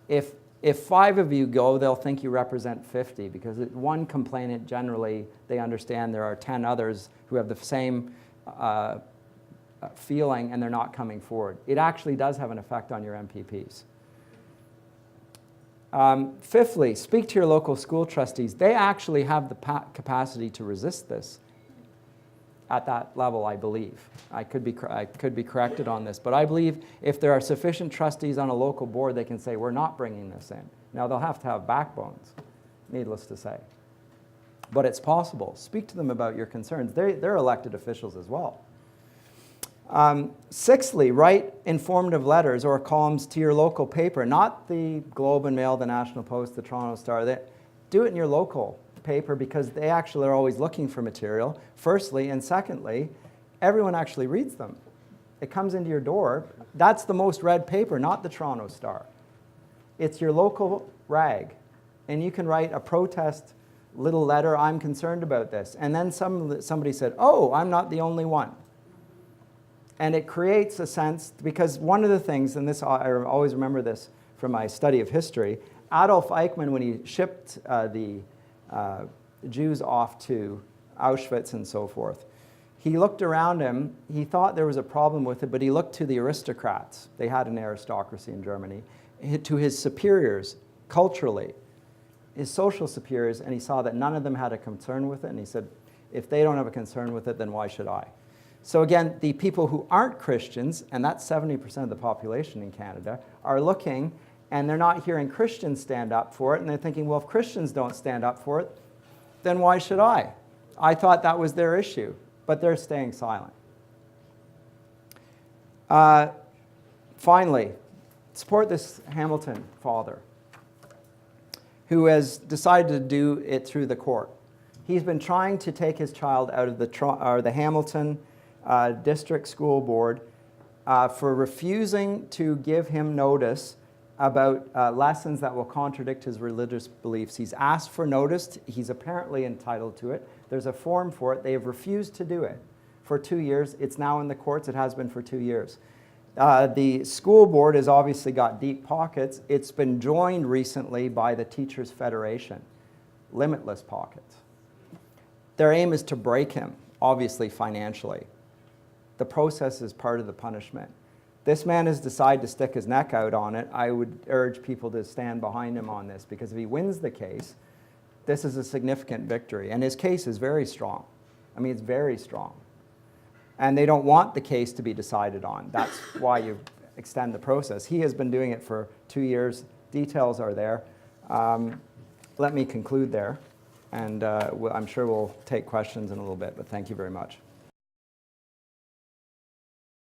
If 5 of you go, they'll think you represent 50, because one complainant, generally, they understand there are 10 others who have the same feeling and they're not coming forward. It actually does have an effect on your MPPs. Fifthly, speak to your local school trustees. They actually have the capacity to resist this at that level, I believe. I could be corrected on this, but I believe if there are sufficient trustees on a local board, they can say, we're not bringing this in. Now, they'll have to have backbones, needless to say. But it's possible. Speak to them about your concerns. They're elected officials as well. Sixthly, write informative letters or columns to your local paper, not the Globe and Mail, the National Post, the Toronto Star. Do it in your local paper, because they actually are always looking for material, firstly, and secondly, everyone actually reads them. It comes into your door. That's the most read paper, not the Toronto Star. It's your local rag. And you can write a protest little letter, I'm concerned about this. And then somebody said, oh, I'm not the only one. And it creates a sense, because one of the things, and this I always remember this from my study of history, Adolf Eichmann, when he shipped the Jews off to Auschwitz and so forth, he looked around him, he thought there was a problem with it, but he looked to the aristocrats. They had an aristocracy in Germany, to his superiors, culturally, his social superiors, and he saw that none of them had a concern with it, and he said, if they don't have a concern with it, then why should I? So again, the people who aren't Christians, and that's 70% of the population in Canada, are looking, and they're not hearing Christians stand up for it, and they're thinking, well, if Christians don't stand up for it, then why should I? I thought that was their issue, but they're staying silent. Finally, support this Hamilton father, who has decided to do it through the court. He's been trying to take his child out of the Hamilton District School Board for refusing to give him notice about lessons that will contradict his religious beliefs. He's asked for notice. He's apparently entitled to it. There's a form for it. They have refused to do it for 2 years. It's now in the courts. It has been for 2 years. The school board has obviously got deep pockets. It's been joined recently by the Teachers Federation, limitless pockets. Their aim is to break him, obviously financially. The process is part of the punishment. This man has decided to stick his neck out on it. I would urge people to stand behind him on this, because if he wins the case, this is a significant victory. And his case is very strong. I mean, it's very strong. And they don't want the case to be decided on. That's why you extend the process. He has been doing it for 2 years. Details are there. Let me conclude there. And I'm sure we'll take questions in a little bit, but thank you very much.